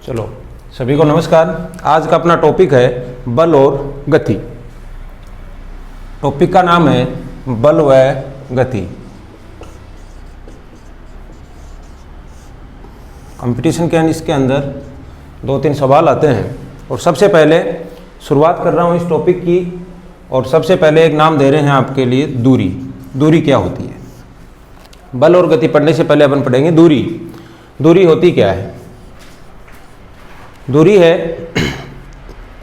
चलो सभी को नमस्कार। आज का अपना टॉपिक है बल और गति। टॉपिक का नाम है बल व गति। कंपटीशन के इसके अंदर 2-3 सवाल आते हैं और सबसे पहले शुरुआत कर रहा हूँ इस टॉपिक की। और सबसे पहले एक नाम दे रहे हैं आपके लिए, दूरी। दूरी क्या होती है? बल और गति पढ़ने से पहले अपन पढ़ेंगे दूरी। दूरी होती क्या है? दूरी है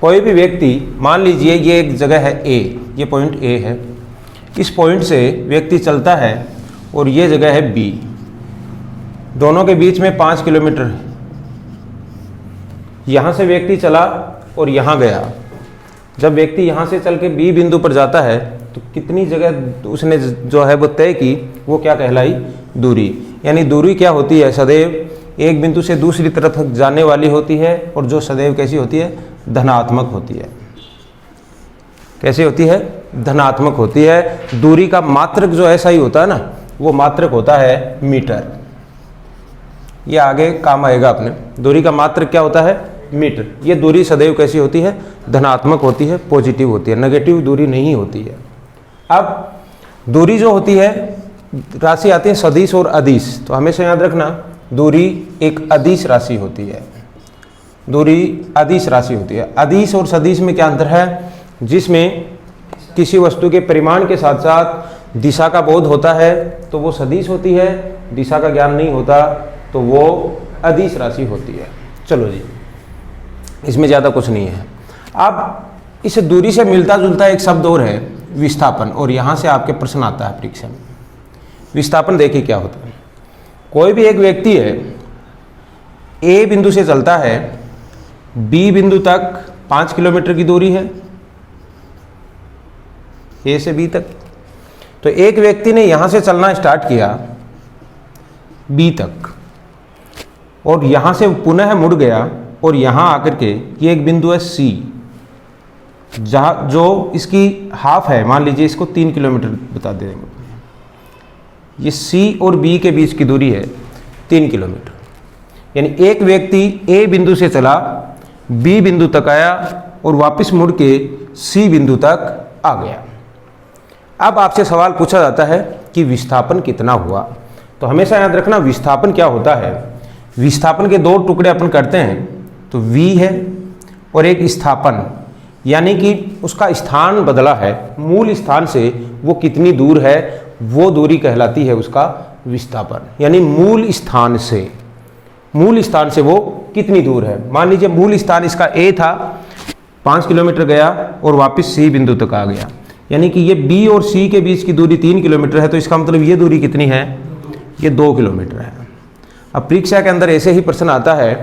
कोई भी व्यक्ति, मान लीजिए ये एक जगह है ए, ये पॉइंट ए है, इस पॉइंट से व्यक्ति चलता है और ये जगह है बी, दोनों के बीच में 5 किलोमीटर है। यहाँ से व्यक्ति चला और यहाँ गया। जब व्यक्ति यहाँ से चल के बी बिंदु पर जाता है तो कितनी जगह उसने जो है वो तय की, वो क्या कहलाई? दूरी। यानी दूरी क्या होती है? सदैव एक बिंदु से दूसरी तरफ जाने वाली होती है और जो सदैव कैसी होती है? धनात्मक होती है। कैसी होती है? धनात्मक होती है। दूरी का मात्रक जो ऐसा ही होता है ना, वो मात्रक होता है मीटर। ये आगे काम आएगा अपने। दूरी का मात्रक क्या होता है? मीटर। ये दूरी सदैव कैसी होती है? धनात्मक होती है, पॉजिटिव होती है, नेगेटिव दूरी नहीं होती है। अब दूरी जो होती है, राशि आती है सदिश और अदिश। तो हमेशा याद रखना, दूरी एक अदिश राशि होती है। दूरी अदिश राशि होती है। अदिश और सदिश में क्या अंतर है? जिसमें किसी वस्तु के परिमाण के साथ साथ दिशा का बोध होता है तो वो सदिश होती है, दिशा का ज्ञान नहीं होता तो वो अदिश राशि होती है। चलो जी, इसमें ज़्यादा कुछ नहीं है। अब इस दूरी से मिलता जुलता एक शब्द और है, विस्थापन। और यहाँ से आपके प्रश्न आता है परीक्षा में। विस्थापन देखिए क्या होता है। कोई भी एक व्यक्ति है, ए बिंदु से चलता है, बी बिंदु तक 5 किलोमीटर की दूरी है, ए से बी तक। तो एक व्यक्ति ने यहाँ से चलना स्टार्ट किया बी तक और यहाँ से पुनः मुड़ गया और यहाँ आकर के ये एक बिंदु है सी, जहाँ जो इसकी हाफ है, मान लीजिए इसको 3 किलोमीटर बता देंगे। ये सी और बी के बीच की दूरी है 3 किलोमीटर। यानी एक व्यक्ति ए बिंदु से चला, बी बिंदु तक आया और वापस मुड़ के सी बिंदु तक आ गया। अब आपसे सवाल पूछा जाता है कि विस्थापन कितना हुआ? तो हमेशा याद रखना, विस्थापन क्या होता है? विस्थापन के 2 टुकड़े अपन करते हैं, तो v है और एक स्थापन, यानी कि उसका स्थान बदला है, मूल स्थान से वो कितनी दूर है, वो दूरी कहलाती है उसका विस्थापन। यानी मूल स्थान से वो कितनी दूर है। मान लीजिए मूल स्थान इसका a था, 5 किलोमीटर गया और वापस C बिंदु तक आ गया, यानी कि ये B और C के बीच की दूरी 3 किलोमीटर है। तो इसका मतलब ये दूरी कितनी है? ये 2 किलोमीटर है। अब परीक्षा के अंदर ऐसे ही प्रश्न आता है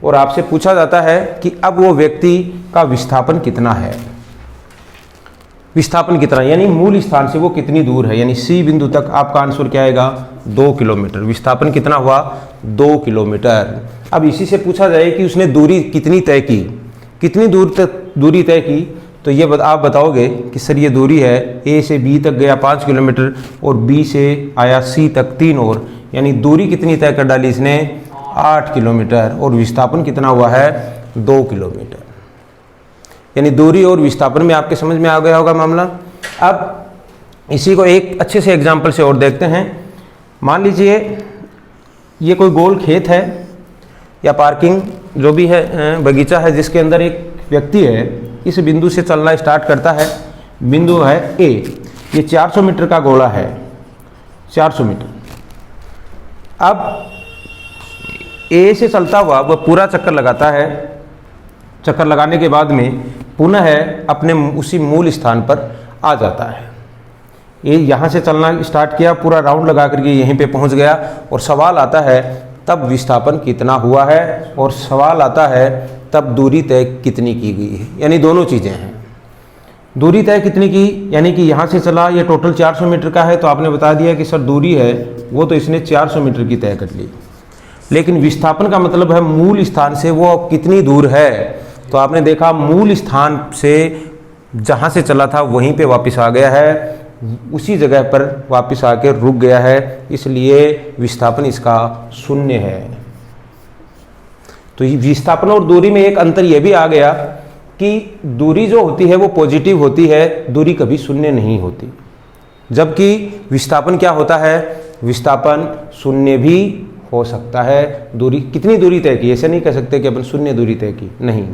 और आपसे पूछा जाता है कि अब वो व्यक्ति का विस्थापन कितना है। विस्थापन कितना, यानी मूल स्थान से वो कितनी दूर है। यानी सी बिंदु तक आपका आंसर क्या आएगा? 2 किलोमीटर। विस्थापन कितना हुआ? 2 किलोमीटर। अब इसी से पूछा जाए कि उसने दूरी कितनी तय की, कितनी दूर तक दूरी तय की, तो ये आप बताओगे कि सर ये दूरी है, ए से बी तक गया 5 किलोमीटर और बी से आया सी तक 3 और, यानी दूरी कितनी तय कर डाली इसने? 8 किलोमीटर। और विस्थापन कितना हुआ है? 2 किलोमीटर। यानी दूरी और विस्थापन में आपके समझ में आ गया होगा मामला। अब इसी को एक अच्छे से एग्जाम्पल से और देखते हैं। मान लीजिए ये कोई गोल खेत है या पार्किंग जो भी है, बगीचा है, जिसके अंदर एक व्यक्ति है, इस बिंदु से चलना स्टार्ट करता है। बिंदु है ए, ये 400 मीटर का गोला है, 400 मीटर। अब ए से चलता हुआ वह पूरा चक्कर लगाता है। चक्कर लगाने के बाद में पुनः अपने उसी मूल स्थान पर आ जाता है। ये यहाँ से चलना स्टार्ट किया, पूरा राउंड लगा करके यहीं पे पहुँच गया और सवाल आता है तब विस्थापन कितना हुआ है, और सवाल आता है तब दूरी तय कितनी की गई है। यानी दोनों चीज़ें हैं। दूरी तय कितनी की, यानी कि यहाँ से चला, ये टोटल 400 मीटर का है, तो आपने बता दिया कि सर दूरी है वो तो इसने 400 मीटर की तय कर ली। लेकिन विस्थापन का मतलब है मूल स्थान से वो कितनी दूर है। तो आपने देखा मूल स्थान से जहाँ से चला था वहीं पे वापस आ गया है, उसी जगह पर वापस आके रुक गया है, इसलिए विस्थापन इसका 0 है। तो विस्थापन और दूरी में एक अंतर यह भी आ गया कि दूरी जो होती है वो पॉजिटिव होती है, दूरी कभी शून्य नहीं होती, जबकि विस्थापन क्या होता है, विस्थापन शून्य भी हो सकता है। दूरी कितनी दूरी तय की, ऐसे नहीं कह सकते कि अपन शून्य दूरी तय की, नहीं,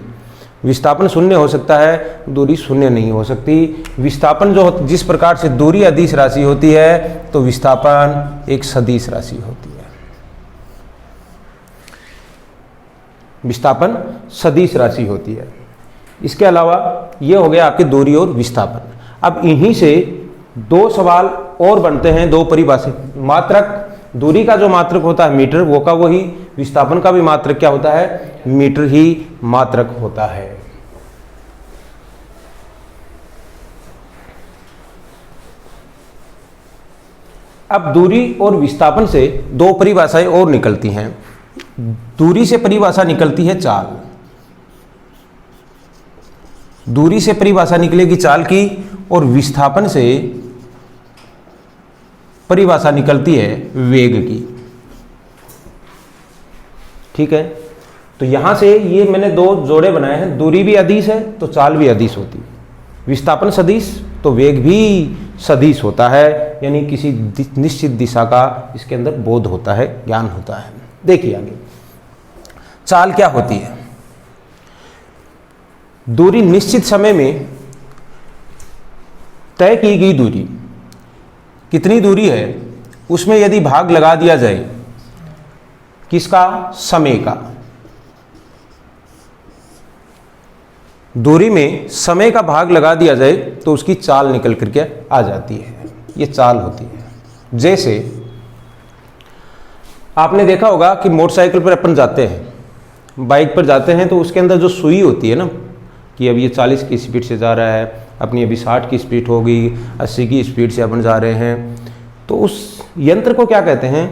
विस्थापन शून्य हो सकता है, दूरी शून्य नहीं हो सकती। विस्थापन जो जिस प्रकार से दूरी अदिश राशि होती है तो विस्थापन एक सदिश राशि होती है। विस्थापन सदिश राशि होती है। इसके अलावा ये हो गया आपके दूरी और विस्थापन। अब इन्हीं से दो सवाल और बनते हैं, दो परिभाषा। मात्रक, दूरी का जो मात्रक होता है मीटर, वो का वही, विस्थापन का भी मात्रक क्या होता है, मीटर ही मात्रक होता है। अब दूरी और विस्थापन से दो परिभाषाएं और निकलती हैं। दूरी से परिभाषा निकलती है चाल, दूरी से परिभाषा निकलेगी चाल की, और विस्थापन से परिभाषा निकलती है वेग की। ठीक है, तो यहां से ये मैंने दो जोड़े बनाए हैं, दूरी भी अदिश है तो चाल भी अदिश होती है, विस्थापन सदिश तो वेग भी सदिश होता है, यानी किसी निश्चित दिशा का इसके अंदर बोध होता है, ज्ञान होता है। देखिए आगे चाल क्या होती है। दूरी निश्चित समय में तय की गई दूरी, कितनी दूरी है उसमें यदि भाग लगा दिया जाए, किसका, समय का, दूरी में समय का भाग लगा दिया जाए तो उसकी चाल निकल करके आ जाती है, ये चाल होती है। जैसे आपने देखा होगा कि मोटरसाइकिल पर अपन जाते हैं, बाइक पर जाते हैं, तो उसके अंदर जो सुई होती है ना, कि अब ये 40 की स्पीड से जा रहा है, अपनी अभी 60 की स्पीड होगी, 80 की स्पीड से अपन जा रहे हैं, तो उस यंत्र को क्या कहते हैं,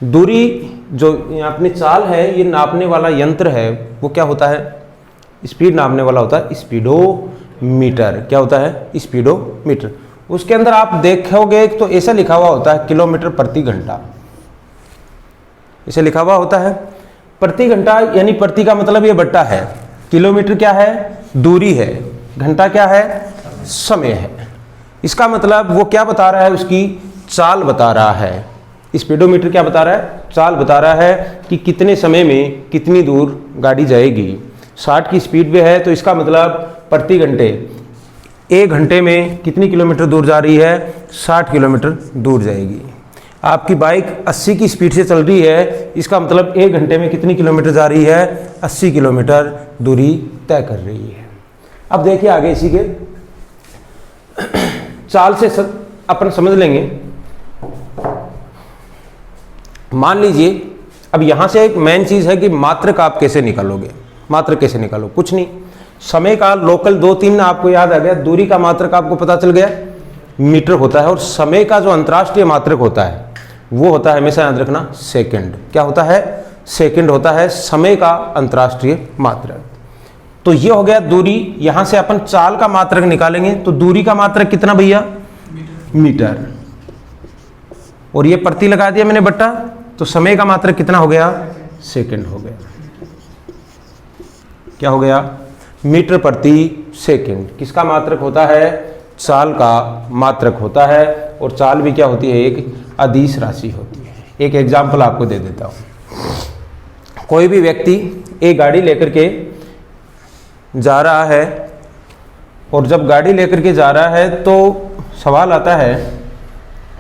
दूरी जो अपनी चाल है, ये नापने वाला यंत्र है, वो क्या होता है, स्पीड नापने वाला होता है स्पीडोमीटर। क्या होता है, स्पीडोमीटर। उसके अंदर आप देखोगे तो ऐसा लिखा हुआ होता है किलोमीटर प्रति घंटा, इसे लिखा हुआ होता है प्रति घंटा, यानी प्रति का मतलब ये बट्टा है, किलोमीटर क्या है, दूरी है, घंटा क्या है, समय है। इसका मतलब वो क्या बता रहा है, उसकी चाल बता रहा है। स्पीडोमीटर क्या बता रहा है, चाल बता रहा है कि कितने समय में कितनी दूर गाड़ी जाएगी। 60 की स्पीड पे है तो इसका मतलब प्रति घंटे, 1 घंटे में कितनी किलोमीटर दूर जा रही है, 60 किलोमीटर दूर जाएगी। आपकी बाइक 80 की स्पीड से चल रही है, इसका मतलब 1 घंटे में कितनी किलोमीटर जा रही है, 80 किलोमीटर दूरी तय कर रही है। अब देखिए आगे इसी के चाल से अपन समझ लेंगे। मान लीजिए अब यहां से एक मेन चीज है कि मात्रक आप कैसे निकालोगे। मात्रक कैसे निकालो, कुछ नहीं, समय का लोकल 2-3 आपको याद आ गया, दूरी का मात्रक आपको पता चल गया मीटर होता है, और समय का जो अंतर्राष्ट्रीय मात्रक होता है वो होता है, हमेशा याद रखना, सेकंड। क्या होता है, सेकंड होता है समय का अंतर्राष्ट्रीय मात्रक। तो ये हो गया दूरी। यहां से अपन चाल का मात्रक निकालेंगे तो दूरी का मात्रक कितना भैया, मीटर, और ये प्रति लगा दिया मैंने बट्टा, तो समय का मात्रक कितना हो गया, सेकंड हो गया। क्या हो गया, मीटर प्रति सेकंड। किसका मात्रक होता है, चाल का मात्रक होता है, और चाल भी क्या होती है, एक अदिश राशि होती है। एक एग्जाम्पल आपको दे देता हूं। कोई भी व्यक्ति एक गाड़ी लेकर के जा रहा है, और जब गाड़ी लेकर के जा रहा है तो सवाल आता है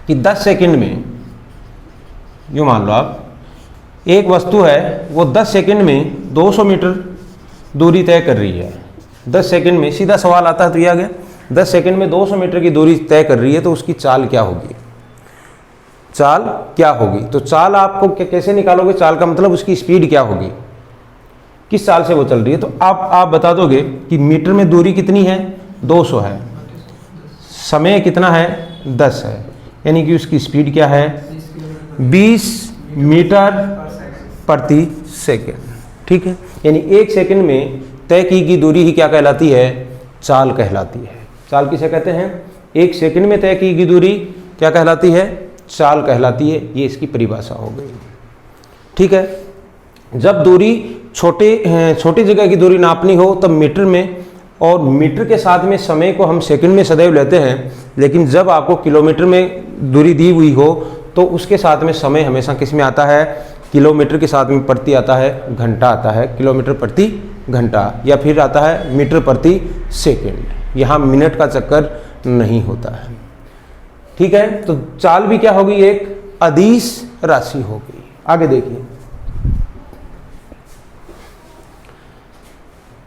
कि 10 सेकंड में, यूँ मान लो आप, एक वस्तु है वो 10 सेकंड में 200 मीटर दूरी तय कर रही है। 10 सेकंड में, सीधा सवाल आता है तो ये आ गया, 10 सेकंड में 200 मीटर की दूरी तय कर रही है, तो उसकी चाल क्या होगी, चाल क्या होगी। तो चाल आपको कैसे निकालोगे, चाल का मतलब उसकी स्पीड क्या होगी, किस चाल से वो चल रही है। तो आप बता दोगे कि मीटर में दूरी कितनी है, 200 है, समय कितना है, 10 है, यानी कि उसकी स्पीड क्या है, 20 मीटर प्रति सेकंड। ठीक है, यानी 1 सेकंड में तय की गई दूरी ही क्या कहलाती है, चाल कहलाती है। चाल किसे कहते हैं, 1 सेकंड में तय की गई दूरी क्या कहलाती है, चाल कहलाती है। ये इसकी परिभाषा हो गई। ठीक है, जब दूरी छोटी जगह की दूरी नापनी हो तब मीटर में, और मीटर के साथ में समय को हम सेकंड में सदैव लेते हैं, लेकिन जब आपको किलोमीटर में दूरी दी हुई हो तो उसके साथ में समय हमेशा किस में आता है, किलोमीटर के साथ में प्रति आता है घंटा आता है, किलोमीटर प्रति घंटा, या फिर आता है मीटर प्रति सेकंड। यहाँ मिनट का चक्कर नहीं होता है। ठीक है, तो चाल भी क्या होगी, एक अदिश राशि होगी। आगे देखिए,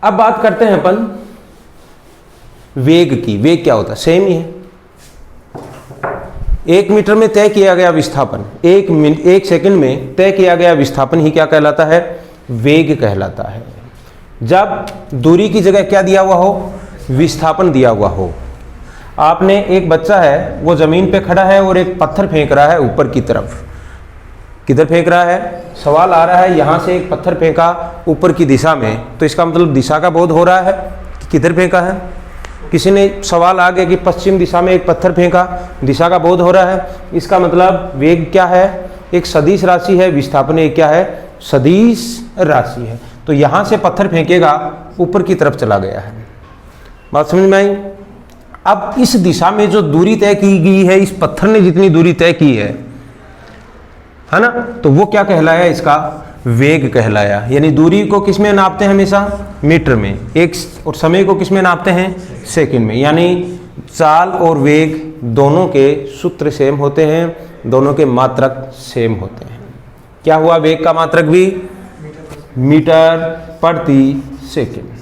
अब बात करते हैं अपन वेग की। वेग क्या होता है, सेम ही है। 1 मीटर में तय किया गया विस्थापन, 1 सेकंड में तय किया गया विस्थापन ही क्या कहलाता है, वेग कहलाता है। जब दूरी की जगह क्या दिया हुआ हो, विस्थापन दिया हुआ हो। आपने, एक बच्चा है वो जमीन पे खड़ा है और एक पत्थर फेंक रहा है ऊपर की तरफ। किधर फेंक रहा है, सवाल आ रहा है यहाँ से एक पत्थर फेंका ऊपर की दिशा में, तो इसका मतलब दिशा का बोध हो रहा है कि किधर फेंका है। किसी ने सवाल आ गया कि पश्चिम दिशा में एक पत्थर फेंका, दिशा का बोध हो रहा है, इसका मतलब वेग क्या है, एक सदिश राशि है, विस्थापन एक क्या है, सदिश राशि है। तो यहाँ से पत्थर फेंकेगा, ऊपर की तरफ चला गया है। बात समझ में आई। अब इस दिशा में जो दूरी तय की गई है, इस पत्थर ने जितनी दूरी तय की है ना, तो वो क्या कहलाया, इसका वेग कहलाया। यानी दूरी को किस में नापते हैं, हमेशा मीटर में, और समय को किस में नापते हैं, सेकंड में। यानी चाल और वेग दोनों के सूत्र सेम होते हैं, दोनों के मात्रक सेम होते हैं। क्या हुआ, वेग का मात्रक भी मीटर प्रति सेकंड।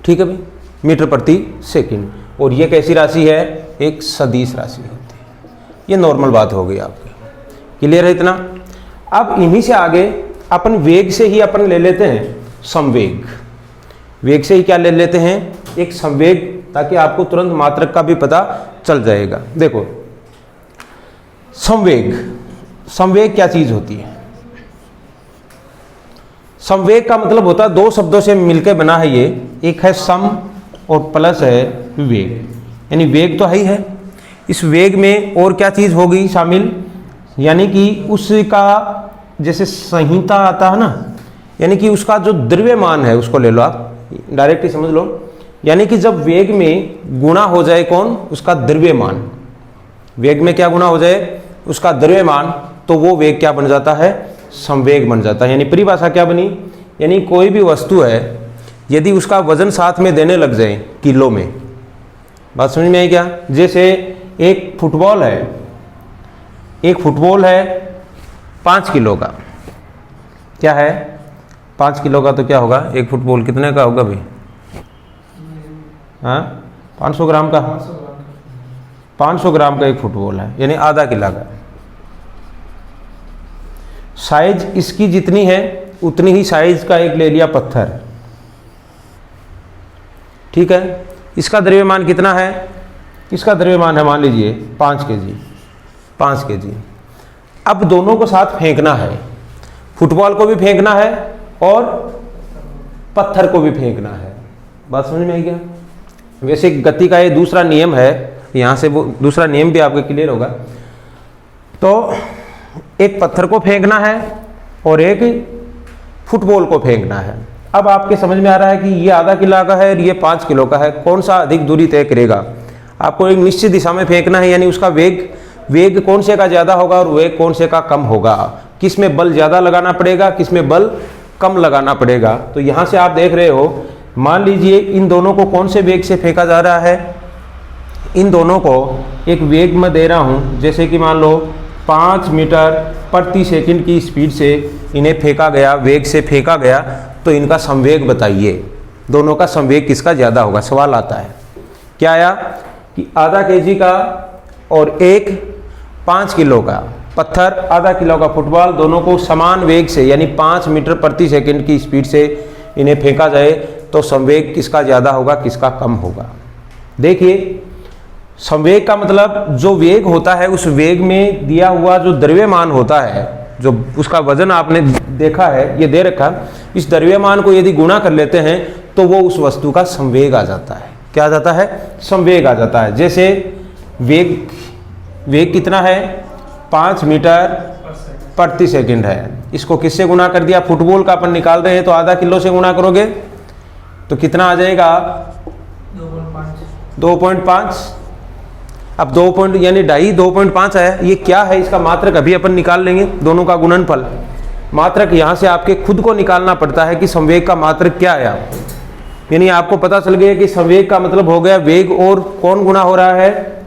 ठीक है भाई, मीटर प्रति सेकंड। और ये कैसी राशि है, एक सदिश राशि होती है। ये नॉर्मल बात हो गई आपकी, क्लियर है इतना। अब इन्हीं से आगे अपन वेग से ही अपन ले लेते हैं संवेग। वेग से ही क्या ले लेते हैं, एक संवेग, ताकि आपको तुरंत मात्रक का भी पता चल जाएगा। देखो, संवेग क्या चीज होती है। संवेग का मतलब होता है, 2 शब्दों से मिलकर बना है ये, एक है सम और प्लस है वेग। यानी वेग तो है ही है, इस वेग में और क्या चीज होगी शामिल, यानी कि उसका जैसे संहिता आता है ना, यानी कि उसका जो द्रव्यमान है उसको ले लो आप, डायरेक्ट ही समझ लो। यानी कि जब वेग में गुणा हो जाए कौन, उसका द्रव्यमान, वेग में क्या गुणा हो जाए, उसका द्रव्यमान, तो वो वेग क्या बन जाता है, संवेग बन जाता है। यानी परिभाषा क्या बनी, यानी कोई भी वस्तु है यदि उसका वजन साथ में देने लग जाए किलो में, बात समझ में आई क्या। जैसे एक फुटबॉल है 5 किलो का, क्या है 5 किलो का, तो क्या होगा, एक फुटबॉल कितने का होगा भाई, हाँ 500 ग्राम का, 500 ग्राम का एक फुटबॉल है, यानी आधा किलो का। साइज इसकी जितनी है उतनी ही साइज का एक ले लिया पत्थर, ठीक है। इसका द्रव्यमान कितना है, इसका द्रव्यमान है मान लीजिए 5 केजी। अब दोनों को साथ फेंकना है, फुटबॉल को भी फेंकना है और पत्थर को भी फेंकना है। बात समझ में आई क्या। वैसे गति का ये दूसरा नियम है, यहाँ से वो दूसरा नियम भी आपको क्लियर होगा। तो एक पत्थर को फेंकना है और एक फुटबॉल को फेंकना है। अब आपके समझ में आ रहा है कि ये आधा किलो का है और ये 5 किलो का है, कौन सा अधिक दूरी तय करेगा। आपको एक निश्चित दिशा में फेंकना है, यानी उसका वेग कौन से का ज़्यादा होगा और वेग कौन से का कम होगा, किस में बल ज़्यादा लगाना पड़ेगा, किस में बल कम लगाना पड़ेगा। तो यहाँ से आप देख रहे हो, मान लीजिए इन दोनों को कौन से वेग से फेंका जा रहा है, इन दोनों को एक वेग में दे रहा हूँ, जैसे कि मान लो 5 मीटर प्रति सेकंड की स्पीड से इन्हें फेंका गया, वेग से फेंका गया, तो इनका संवेग बताइए, दोनों का संवेग किसका ज़्यादा होगा। सवाल आता है, क्या आया कि आधा केजी का और एक 5 किलो का पत्थर, आधा किलो का फुटबॉल, दोनों को समान वेग से यानी 5 मीटर प्रति सेकंड की स्पीड से इन्हें फेंका जाए, तो संवेग किसका ज़्यादा होगा, किसका कम होगा। देखिए, संवेग का मतलब जो वेग होता है, उस वेग में दिया हुआ जो द्रव्यमान होता है, जो उसका वजन आपने देखा है, ये दे रखा, इस द्रव्यमान को यदि गुणा कर लेते हैं तो वो उस वस्तु का संवेग आ जाता है। क्या आ जाता है, संवेग आ जाता है। जैसे वेग कितना है, 5 मीटर प्रति सेकंड है, इसको किससे गुना कर दिया, फुटबॉल का अपन निकाल रहे हैं तो आधा किलो से गुना करोगे तो कितना आ जाएगा 2.5। अब 2 पॉइंट यानी 2.5 आया। ये क्या है, इसका मात्रक अभी अपन निकाल लेंगे, दोनों का गुणनफल। मात्रक यहाँ से आपके खुद को निकालना पड़ता है कि संवेग का मात्रक क्या आया। यानी आपको पता चल गया कि संवेग का मतलब हो गया वेग और कौन गुना हो रहा है,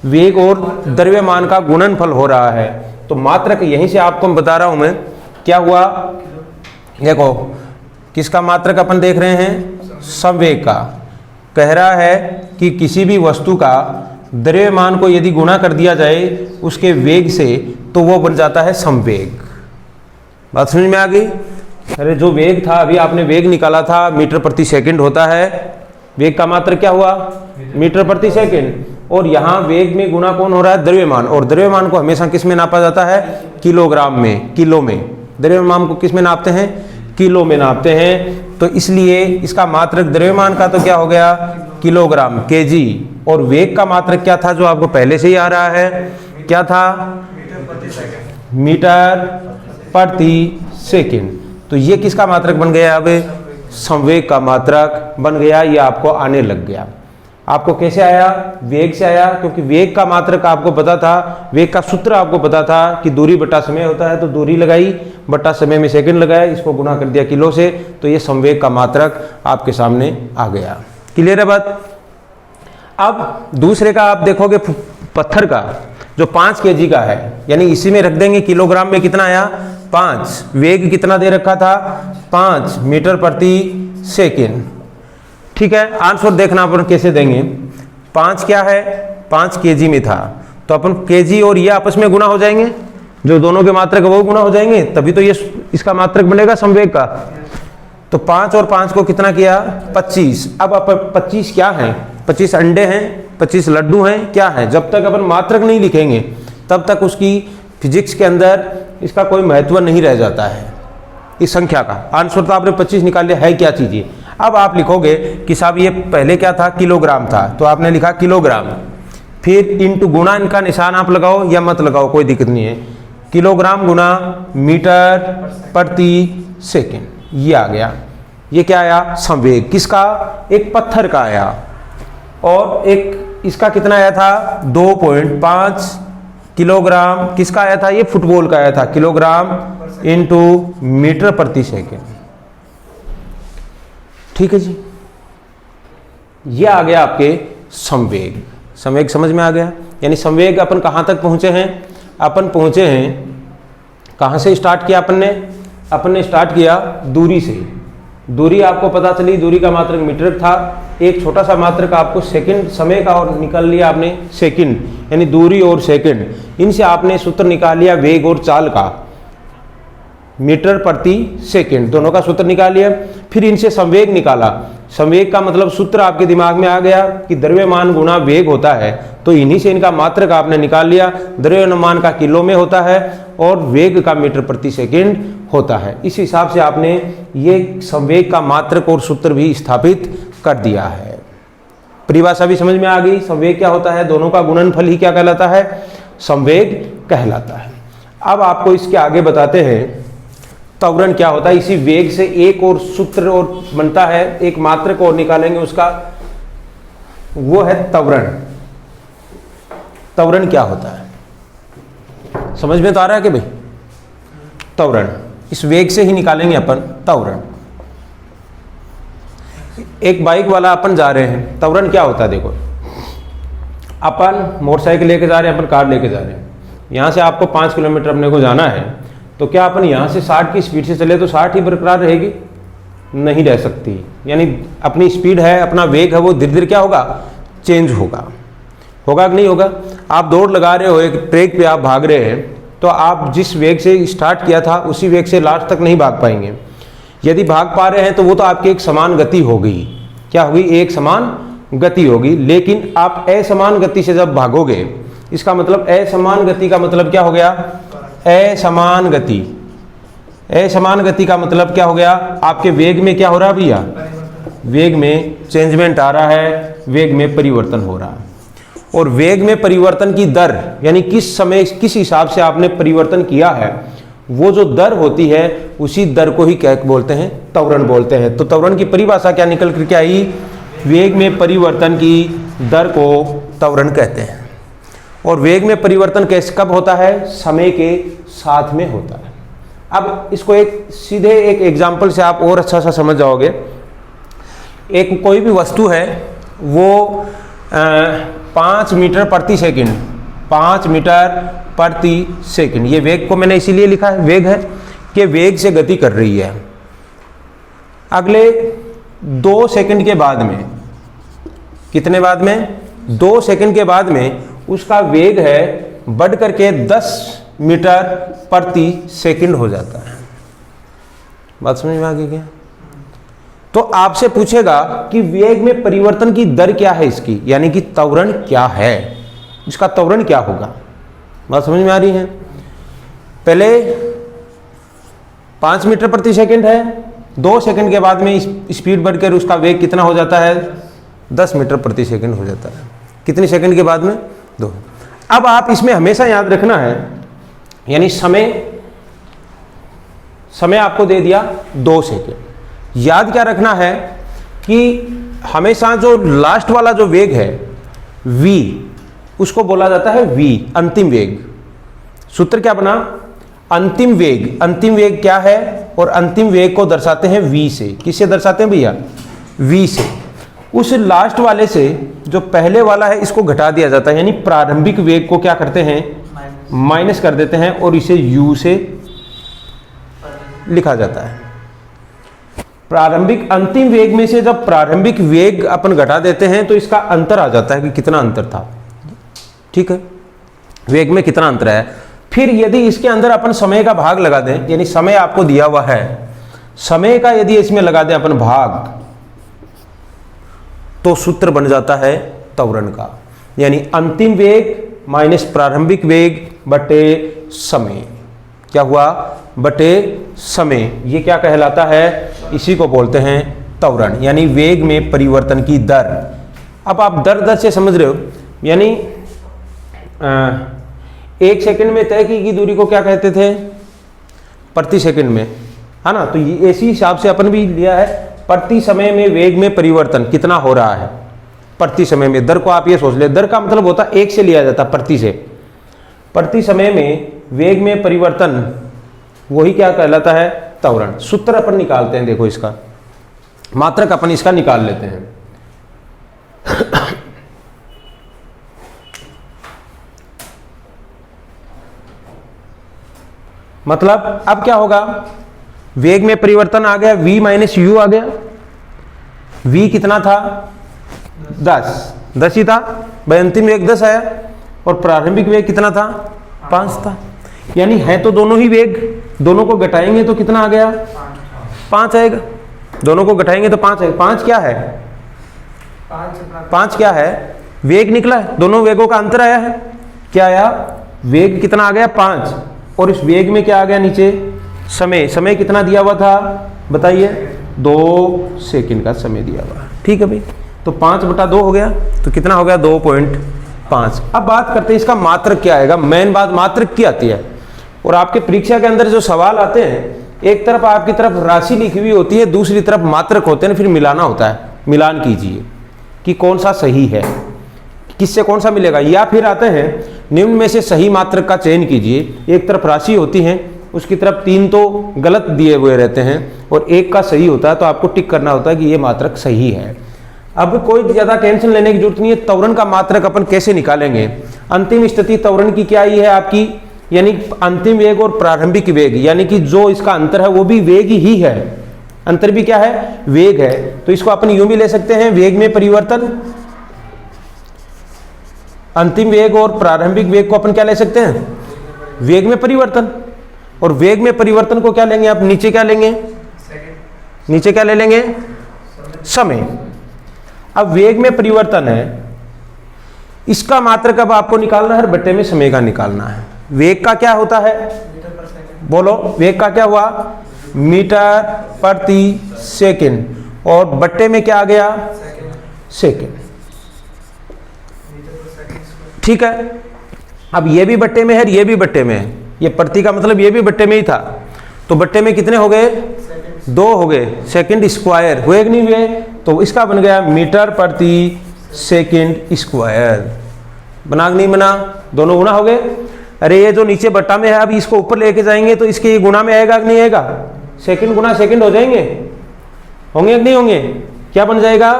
वेग और द्रव्यमान का गुणनफल हो रहा है। तो मात्रक यहीं से आपको मैं बता रहा हूं मैं क्या हुआ। देखो किसका मात्रक अपन देख रहे हैं, संवेग का। कह रहा है कि किसी भी वस्तु का द्रव्यमान को यदि गुणा कर दिया जाए उसके वेग से तो वो बन जाता है संवेग। बात समझ में आ गई। अरे जो वेग था, अभी आपने वेग निकाला था मीटर प्रति सेकंड होता है, वेग का मात्रक क्या हुआ, मीटर प्रति सेकंड। और यहाँ वेग में गुणा कौन हो रहा है, द्रव्यमान। और द्रव्यमान को हमेशा किस में नापा जाता है, किलोग्राम में, किलो में। द्रव्यमान को किस में नापते हैं, किलो में नापते हैं। तो इसलिए इसका मात्रक द्रव्यमान का तो क्या हो गया, किलोग्राम, केजी। और वेग का मात्रक क्या था, जो आपको पहले से ही आ रहा है, क्या था, मीटर प्रति सेकंड। तो ये किसका मात्रक बन गया, अब संवेग का मात्रक बन गया। ये आपको आने लग गया। आपको कैसे आया, वेग से आया, क्योंकि वेग का मात्रक आपको पता था, वेग का सूत्र आपको पता था कि दूरी बटा समय होता है। तो दूरी लगाई बटा समय में सेकंड लगाया, इसको गुणा कर दिया किलो से, तो ये संवेग का मात्रक आपके सामने आ गया। क्लियर है बात। अब दूसरे का आप देखोगे, पत्थर का जो 5 kg का है, यानी इसी में रख देंगे, किलोग्राम में कितना आया 5, वेग कितना दे रखा था 5 मीटर प्रति सेकंड। ठीक है, आंसर देखना अपन कैसे देंगे। 5 क्या है, 5 kg में था, तो अपन kg और ये आपस में गुना हो जाएंगे, जो दोनों के मात्रक वो गुना हो जाएंगे, तभी तो ये इसका मात्रक बनेगा संवेग का। तो 5 और 5 को कितना किया 25। अब 25 क्या है, 25 अंडे हैं, 25 लड्डू हैं, क्या है। जब तक अपन मात्रक नहीं लिखेंगे तब तक उसकी फिजिक्स के अंदर इसका कोई महत्व नहीं रह जाता है, इस संख्या का। आंसर तो आपने 25 निकाल लिया, है क्या चीज़ ये। अब आप लिखोगे कि साहब ये पहले क्या था, किलोग्राम था, तो आपने लिखा किलोग्राम, फिर इंटू गुणा, इनका निशान आप लगाओ या मत लगाओ कोई दिक्कत नहीं है। किलोग्राम गुणा मीटर प्रति सेकंड, ये आ गया। ये क्या आया, संवेग। किसका, एक पत्थर का आया। और एक इसका कितना आया था 2.5 किलोग्राम। किसका आया था, ये फुटबॉल का आया था, किलोग्राम इंटू मीटर प्रति सेकंड। ठीक है जी, ये आ गया आपके संवेग। संवेग समझ में आ गया। यानी संवेग अपन कहाँ तक पहुंचे हैं, अपन पहुंचे हैं, कहाँ से स्टार्ट किया अपन ने स्टार्ट किया दूरी से। दूरी आपको पता चली, दूरी का मात्रक मीटर था। एक छोटा सा मात्रक आपको सेकंड, समय का, और निकाल लिया आपने सेकंड, यानी दूरी और सेकंड। इनसे आपने सूत्र निकाल लिया वेग और चाल का, मीटर प्रति सेकंड, दोनों का सूत्र निकाल लिया। फिर इनसे संवेग निकाला। संवेग का मतलब सूत्र आपके दिमाग में आ गया कि द्रव्यमान गुणा वेग होता है, तो इन्हीं से इनका मात्रक आपने निकाल लिया। द्रव्यमान का किलो में होता है और वेग का मीटर प्रति सेकंड होता है। इस हिसाब से आपने ये संवेग का मात्रक और सूत्र भी स्थापित कर दिया है। परिभाषा भी समझ में आ गई। संवेग क्या होता है, दोनों का गुणनफल ही क्या कहलाता है, संवेग कहलाता है। अब आपको इसके आगे बताते हैं त्वरण क्या होता है। इसी वेग से एक और सूत्र और बनता है, एक मात्रक और निकालेंगे उसका, वो है त्वरण। त्वरण क्या होता है, समझ में तो आ रहा है कि भाई। त्वरण इस वेग से ही निकालेंगे अपन त्वरण। एक बाइक वाला अपन जा रहे हैं, त्वरण क्या होता है, देखो अपन मोटरसाइकिल लेके जा रहे हैं, अपन कार लेके जा रहे हैं, यहाँ से आपको 5 किलोमीटर अपने को जाना है, तो क्या अपन यहाँ से 60 की स्पीड से चले तो 60 ही बरकरार रहेगी, नहीं रह सकती। यानी अपनी स्पीड है, अपना वेग है, वो धीरे धीरे क्या होगा, चेंज होगा। होगा कि नहीं होगा। आप दौड़ लगा रहे हो, एक ट्रैक पे आप भाग रहे हैं, तो आप जिस वेग से स्टार्ट किया था उसी वेग से लास्ट तक नहीं भाग पाएंगे। यदि भाग पा रहे हैं तो वो तो आपकी एक समान गति हो गई। क्या होगी, एक समान गति होगी। लेकिन आप असमान गति से जब भागोगे, इसका मतलब असमान गति का मतलब क्या हो गया, असमान गति। असमान गति का मतलब क्या हो गया, आपके वेग में क्या हो रहा है भैया, वेग में चेंजमेंट आ रहा है, वेग में परिवर्तन हो रहा है। और वेग में परिवर्तन की दर, यानी किस समय किस हिसाब से आपने परिवर्तन किया है, वो जो दर होती है उसी दर को ही क्या बोलते हैं, त्वरण बोलते हैं। तो त्वरण की परिभाषा क्या निकल कर के आई, वेग में परिवर्तन की दर को त्वरण कहते हैं। और वेग में परिवर्तन कैसे कब होता है, समय के साथ में होता है। अब इसको एक सीधे एक एग्जाम्पल से आप और अच्छा सा समझ जाओगे। एक कोई भी वस्तु है वो 5 मीटर प्रति सेकंड, 5 मीटर प्रति सेकंड, ये वेग को मैंने इसीलिए लिखा है वेग है कि वेग से गति कर रही है। अगले 2 सेकंड के बाद में, कितने बाद में, 2 सेकंड के बाद में उसका वेग है बढ़ करके 10 मीटर प्रति सेकंड हो जाता है। बात समझ में आ गई क्या? तो आपसे पूछेगा कि वेग में परिवर्तन की दर क्या है इसकी, यानी कि त्वरण क्या है, इसका त्वरण क्या होगा। बात समझ में आ रही है? पहले 5 मीटर प्रति सेकंड है, 2 सेकंड के बाद में स्पीड बढ़कर उसका वेग कितना हो जाता है, 10 मीटर प्रति सेकंड हो जाता है। कितनी सेकंड के बाद में, 2। अब आप इसमें हमेशा याद रखना है, यानी समय आपको दे दिया 2 सेकंड। याद क्या रखना है कि हमेशा जो लास्ट वाला जो वेग है v, उसको बोला जाता है v, अंतिम वेग। सूत्र क्या बना, अंतिम वेग। अंतिम वेग क्या है, और अंतिम वेग को दर्शाते हैं v से। किससे दर्शाते हैं भैया, v से। उस लास्ट वाले से जो पहले वाला है इसको घटा दिया जाता है, यानी प्रारंभिक वेग को क्या करते हैं, माइनस कर देते हैं और इसे u से लिखा जाता है। प्रारंभिक अंतिम वेग में से जब प्रारंभिक वेग अपन घटा देते हैं तो इसका अंतर आ जाता है कि कितना अंतर था। ठीक है, वेग में कितना अंतर है। फिर यदि इसके अंदर अपन समय का भाग लगा दें, यानी समय आपको दिया हुआ है, समय का यदि इसमें लगा दें अपन भाग, तो सूत्र बन जाता है त्वरण का, यानी अंतिम वेग माइनस प्रारंभिक वेग बटे समय। क्या हुआ, बटे समय। ये क्या कहलाता है, इसी को बोलते हैं त्वरण, यानी वेग में परिवर्तन की दर। अब आप दर से समझ रहे हो, यानी 1 सेकंड में तय की दूरी को क्या कहते थे, प्रति सेकंड में, है ना। तो ये इसी हिसाब से अपन भी लिया है, प्रति समय में वेग में परिवर्तन कितना हो रहा है, प्रति समय में। दर को आप ये सोच ले, दर का मतलब होता है 1 से लिया जाता, प्रति से। प्रति समय में वेग में परिवर्तन, वही क्या कहलाता है, त्वरण। सूत्र अपन निकालते हैं, देखो इसका मात्रक अपन इसका निकाल लेते हैं। मतलब अब क्या होगा, वेग में परिवर्तन आ गया, v माइनस यू आ गया। v कितना था, 10 ही था भाई, अंतिम वेग 10 आया, और प्रारंभिक वेग कितना था, 5 था। यानी है तो दोनों ही वेग, दोनों को घटाएंगे तो कितना आ गया, 5 आएगा। दोनों को घटाएंगे तो 5 आएगा। 5 क्या है, 5 क्या है, वेग निकला है, दोनों वेगों का अंतर आया है। क्या आया, वेग कितना आ गया, 5, और इस वेग में क्या आ गया नीचे, समय। समय कितना दिया हुआ था बताइए, 2 सेकंड का समय दिया हुआ। ठीक है भाई, तो 5/2 हो गया, तो कितना हो गया, 2.5। अब बात करते हैं इसका मात्रक क्या आएगा। मेन बात मात्रक की आती है, और आपके परीक्षा के अंदर जो सवाल आते हैं, एक तरफ आपकी तरफ राशि लिखी हुई होती है, दूसरी तरफ मात्रक होते हैं, फिर मिलाना होता है। मिलान कीजिए कि कौन सा सही है, किससे कौन सा मिलेगा। या फिर आते हैं निम्न में से सही मात्रक का चयन कीजिए। एक तरफ राशि होती है, उसकी तरफ 3 तो गलत दिए हुए रहते हैं और 1 का सही होता है, तो आपको टिक करना होता है कि ये मात्रक सही है। अब कोई ज्यादा टेंशन लेने की जरूरत नहीं है। त्वरण का मात्रक अपन कैसे निकालेंगे, अंतिम स्थिति त्वरण की क्या ही है आपकी, यानी अंतिम वेग और प्रारंभिक वेग, यानी कि जो इसका अंतर है वो भी वेग ही है, अंतर भी क्या है, वेग है। तो इसको अपन यूं भी ले सकते हैं, वेग में परिवर्तन, अंतिम वेग और प्रारंभिक वेग को अपन क्या ले सकते हैं, वेग में परिवर्तन। और वेग में परिवर्तन को क्या लेंगे आप, नीचे क्या लेंगे, नीचे क्या ले लेंगे, समय। अब वेग में परिवर्तन है, इसका मात्रक अब आपको निकालना है, बट्टे में समय का निकालना है। वेग का क्या होता है, बोलो, वेग का क्या हुआ, मीटर प्रति सेकंड, और बट्टे में क्या आ गया, सेकंड। ठीक है, अब ये भी बट्टे में है, ये भी बट्टे में है, ये प्रति का मतलब ये भी बट्टे में ही था, तो बट्टे में कितने हो गए, 2 हो गए, सेकंड स्क्वायर हुए कि नहीं हुए, तो इसका बन गया मीटर प्रति सेकंड स्क्वायर। बना कि नहीं बना, दोनों गुना हो गए। अरे ये जो नीचे बट्टा में है अब इसको ऊपर लेके जाएंगे तो इसके ये गुना में आएगा कि नहीं आएगा, सेकंड गुना सेकंड हो जाएंगे, होंगे कि नहीं होंगे, क्या बन जाएगा,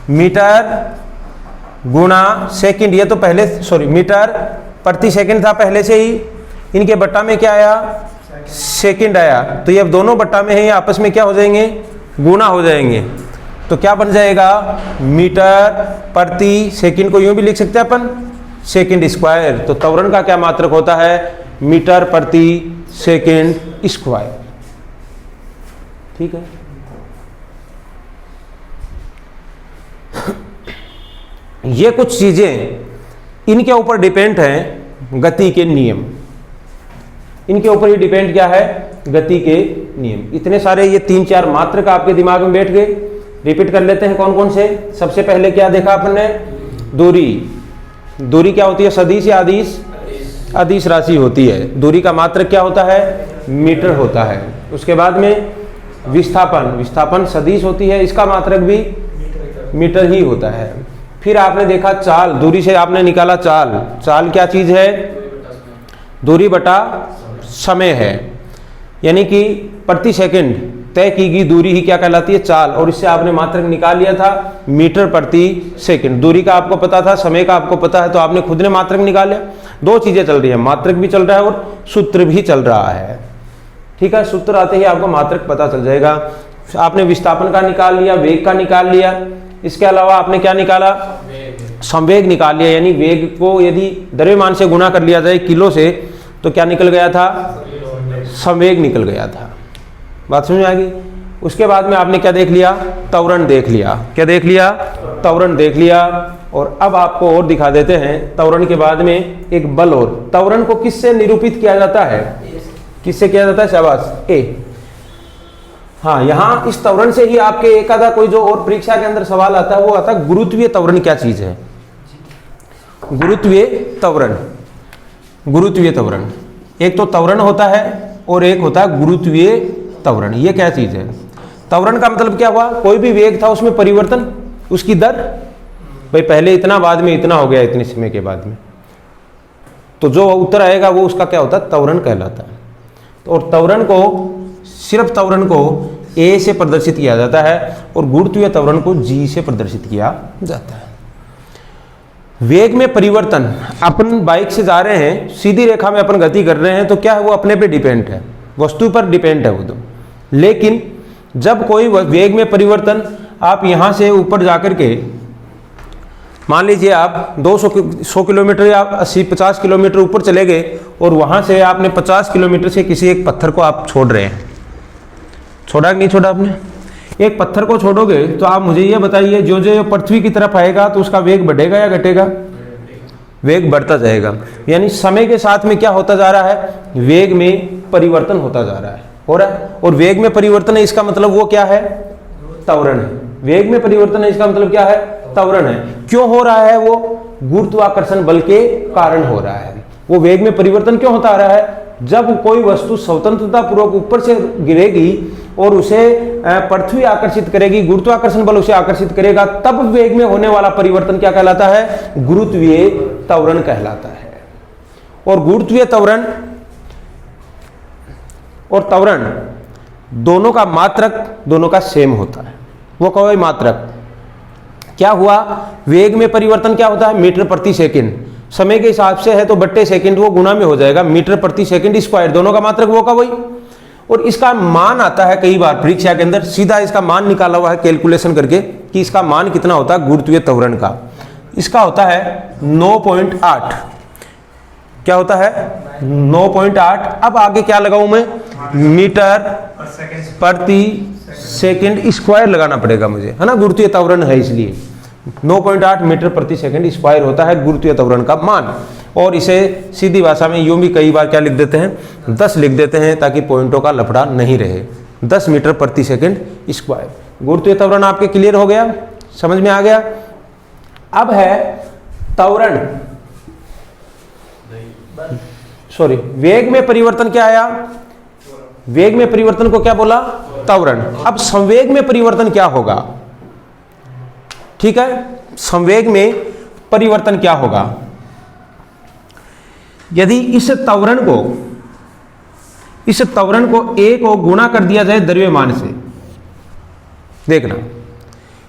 मीटर गुना सेकंड। ये तो पहले सॉरी मीटर प्रति सेकंड था पहले से ही, इनके बट्टा में क्या आया, सेकंड आया, तो ये अब दोनों बट्टा में है, ये आपस में क्या हो जाएंगे, गुना हो जाएंगे। तो क्या बन जाएगा, मीटर प्रति सेकंड को यूं भी लिख सकते हैं अपन, सेकंड स्क्वायर। तो त्वरण का क्या मात्रक होता है, मीटर प्रति सेकंड स्क्वायर। ठीक है, ये कुछ चीजें इनके ऊपर डिपेंड हैं गति के नियम, इनके ऊपर ही डिपेंड क्या है, गति के नियम। इतने सारे ये 3-4 मात्रक आपके दिमाग में बैठ गए। रिपीट कर लेते हैं कौन कौन से। सबसे पहले क्या देखा आपने, दूरी। दूरी क्या होती है, सदिश या अदिश, अदिश राशि होती है। दूरी का मात्रक क्या होता है, मीटर होता है। उसके बाद में विस्थापन, विस्थापन सदिश होती है, इसका मात्रक भी मीटर ही होता है। फिर आपने देखा चाल, दूरी से आपने निकाला चाल। चाल क्या चीज है, दूरी बटा समय है, यानी कि प्रति सेकंड तय की गई दूरी ही क्या कहलाती है, चाल। और इससे आपने मात्रक निकाल लिया था मीटर प्रति सेकंड। दूरी का आपको पता था, समय का आपको पता है, तो आपने खुद ने मात्रक निकाल लिया। 2 चीजें चल रही है, मात्रक भी चल रहा है और सूत्र भी चल रहा है। ठीक है, सूत्र आते ही आपको मात्रक पता चल जाएगा। आपने विस्थापन का निकाल लिया, वेग का निकाल लिया, इसके अलावा आपने क्या निकाला, संवेग निकाल लिया। यानी वेग को यदि द्रव्यमान से गुणा कर लिया जाए किलो से तो क्या निकल गया था, संवेग निकल गया था। बात समझ में आ गई। उसके बाद में आपने क्या देख लिया, त्वरण देख लिया। क्या देख लिया, त्वरण देख लिया। और अब आपको और दिखा देते हैं, त्वरण के बाद में एक बल। और त्वरण को किससे निरूपित किया जाता है, किससे किया जाता है, शाबाश, ए। हाँ, यहाँ इस त्वरण से ही आपके एक आधा कोई जो और परीक्षा के अंदर सवाल आता है वो आता है गुरुत्वीय त्वरण क्या चीज है। गुरुत्वीय त्वरण, गुरुत्वीय त्वरण, एक तो त्वरण होता है और एक होता है गुरुत्वीय त्वरण। ये क्या चीज है, त्वरण का मतलब क्या हुआ, कोई भी वेग था उसमें परिवर्तन, उसकी दर, भाई पहले इतना बाद में इतना हो गया इतने समय के बाद में, तो जो उत्तर आएगा वो उसका क्या होता है, त्वरण कहलाता है। और त्वरण को, सिर्फ त्वरण को ए से प्रदर्शित किया जाता है और गुरुत्वीय त्वरण को जी से प्रदर्शित किया जाता है। वेग में परिवर्तन, अपन बाइक से जा रहे हैं, सीधी रेखा में अपन गति कर रहे हैं, तो क्या है वो अपने पे डिपेंड है, वस्तु पर डिपेंड है वो तो। लेकिन जब कोई वेग में परिवर्तन, आप यहाँ से ऊपर जाकर के मान लीजिए आप 100 किलोमीटर या 80-50 किलोमीटर ऊपर चले गए और वहाँ से आपने 50 किलोमीटर से किसी एक पत्थर को आप छोड़ रहे हैं, छोड़ा कि नहीं छोड़ा आपने, एक पत्थर को छोड़ोगे तो आप मुझे ये बताइए, जो जो पृथ्वी की तरफ आएगा तो उसका वेग बढ़ेगा या घटेगा, वेग बढ़ता जाएगा। यानी समय के साथ में क्या होता जा रहा है, वेग में परिवर्तन होता जा रहा है, हो रहा है। और वेग में परिवर्तन है, इसका मतलब वो क्या है, त्वरण है। वेग में परिवर्तन है, इसका मतलब क्या है, त्वरण है। क्यों हो रहा है, वो गुरुत्वाकर्षण बल के कारण हो रहा है। वो वेग में परिवर्तन क्यों होता आ रहा है, जब कोई वस्तु स्वतंत्रता पूर्वक ऊपर से गिरेगी और उसे पृथ्वी आकर्षित करेगी, गुरुत्वाकर्षण बल उसे आकर्षित करेगा, तब वेग में होने वाला परिवर्तन क्या कहलाता है, गुरुत्वीय त्वरण कहलाता है। और गुरुत्वीय त्वरण और त्वरण दोनों का मात्रक दोनों का सेम होता है। वो कोई मात्रक क्या हुआ, वेग में परिवर्तन क्या होता है, मीटर प्रति सेकंड, समय के हिसाब से है तो बट्टे सेकंड वो गुना में हो जाएगा, मीटर प्रति सेकंड स्क्वायर, दोनों का मात्रक वो का वही। और इसका मान आता है कई बार परीक्षा के अंदर, सीधा इसका मान निकाला हुआ है कैलकुलेशन करके कि इसका मान कितना होता है गुरुत्वीय त्वरण का। इसका होता है 9.8, क्या होता है 9.8। अब आगे क्या लगाऊं मैं, मीटर प्रति सेकंड स्क्वायर लगाना पड़ेगा मुझे, है ना, गुरुत्वीय त्वरण है इसलिए 9.8 मीटर प्रति सेकंड स्क्वायर होता है गुरुत्वीय त्वरण का मान। और इसे सीधी भाषा में यूं भी कई बार क्या लिख देते हैं, 10 लिख देते हैं, ताकि पॉइंटों का लफड़ा नहीं रहे। 10 मीटर प्रति सेकंड स्क्वायर गुरुत्वीय त्वरण आपके क्लियर हो गया, समझ में आ गया। अब है त्वरण सॉरी, वेग में परिवर्तन क्या आया? वेग में परिवर्तन को क्या बोला? त्वरण। अब संवेग में परिवर्तन क्या होगा? ठीक है, संवेग में परिवर्तन क्या होगा? यदि इस त्वरण को a को गुणा कर दिया जाए द्रव्यमान से, देखना,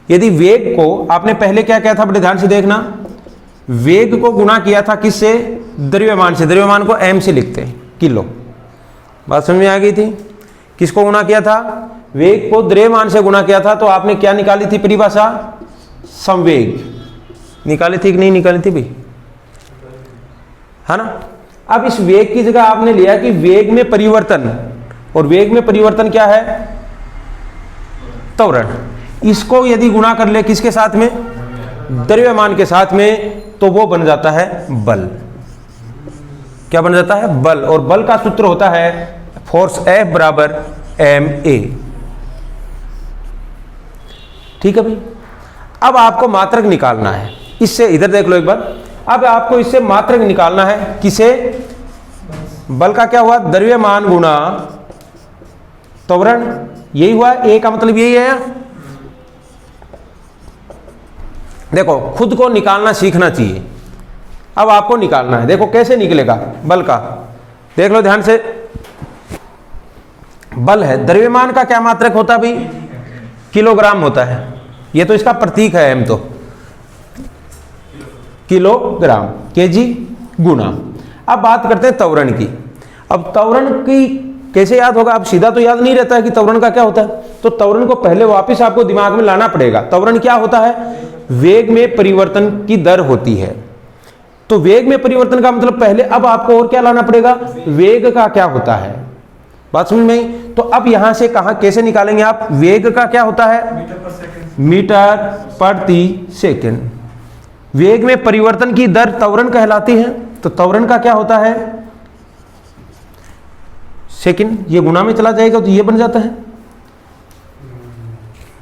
यदि वेग को आपने पहले क्या किया था, बड़े ध्यान से देखना, वेग को गुणा किया था किससे? द्रव्यमान से। द्रव्यमान को m से लिखते हैं, किलो। बात समझ में आ गई थी? किसको गुणा किया था? वेग को द्रव्यमान से गुणा किया था, तो आपने क्या निकाली थी परिभाषा? संवेग निकाली थी कि नहीं निकाली थी भाई? है ना? अब इस वेग की जगह आपने लिया कि वेग में परिवर्तन, और वेग में परिवर्तन क्या है? त्वरण। इसको यदि गुणा कर ले किसके साथ में? द्रव्यमान के साथ में, तो वो बन जाता है बल। क्या बन जाता है? बल। और बल का सूत्र होता है फोर्स F बराबर ma। ठीक है भाई? अब आपको मात्रक निकालना है इससे, इधर देख लो एक बार। अब आपको इससे मात्रक निकालना है, किसे? बल का क्या हुआ? द्रव्यमान गुणा त्वरण। यही हुआ, ए का मतलब यही है। देखो, खुद को निकालना सीखना चाहिए। अब आपको निकालना है, देखो कैसे निकलेगा बल का, देख लो ध्यान से। बल है, द्रव्यमान का क्या मात्रक होता है भाई? किलोग्राम होता है। ये तो इसका प्रतीक है m, तो किलोग्राम, केजी गुना। अब बात करते हैं त्वरण की। अब त्वरण की कैसे याद होगा? अब सीधा तो याद नहीं रहता है कि त्वरण का क्या होता है, तो त्वरण को पहले वापस आपको दिमाग में लाना पड़ेगा। त्वरण क्या होता है? वेग में परिवर्तन की दर होती है। तो वेग में परिवर्तन का मतलब पहले, अब आपको और क्या लाना पड़ेगा? वेग का क्या होता है? बात समझ में? तो अब यहां से कहां कैसे निकालेंगे आप? वेग का क्या होता है? मीटर प्रति सेकंड। वेग में परिवर्तन की दर त्वरण कहलाती है। तो त्वरण का क्या होता है? सेकंड। ये गुणा में चला जाएगा तो ये बन जाता है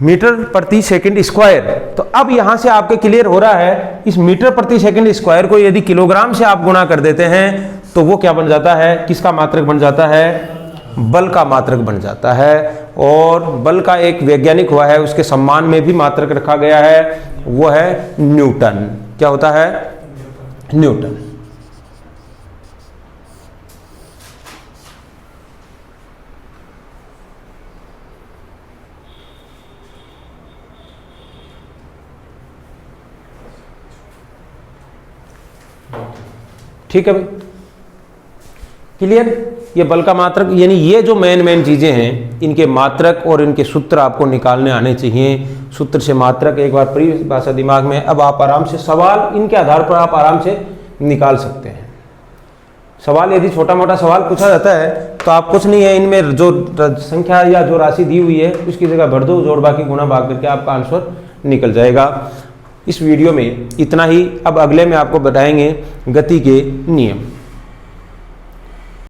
मीटर प्रति सेकंड स्क्वायर। तो अब यहां से आपके क्लियर हो रहा है, इस मीटर प्रति सेकंड स्क्वायर को यदि किलोग्राम से आप गुणा कर देते हैं तो वो क्या बन जाता है? किसका मात्रक बन जाता है? बल का मात्रक बन जाता है। और बल का एक वैज्ञानिक हुआ है, उसके सम्मान में भी मात्रक रखा गया है, वो है न्यूटन। क्या होता है? न्यूटन। ठीक है भाई, क्लियर? ये बल का मात्रक, यानी ये जो मेन चीजें हैं, इनके मात्रक और इनके सूत्र आपको निकालने आने चाहिए। सूत्र से मात्रक एक बार परिभाषा दिमाग में, अब आप आराम से सवाल इनके आधार पर आप आराम से निकाल सकते हैं। सवाल यदि छोटा मोटा सवाल पूछा जाता है तो आप कुछ नहीं है, इनमें जो संख्या या जो राशि दी हुई है उसकी जगह भर दो, जोड़ बाकी गुणा भाग करके आपका आंसर निकल जाएगा। इस वीडियो में इतना ही। अब अगले में आपको बताएंगे गति के नियम।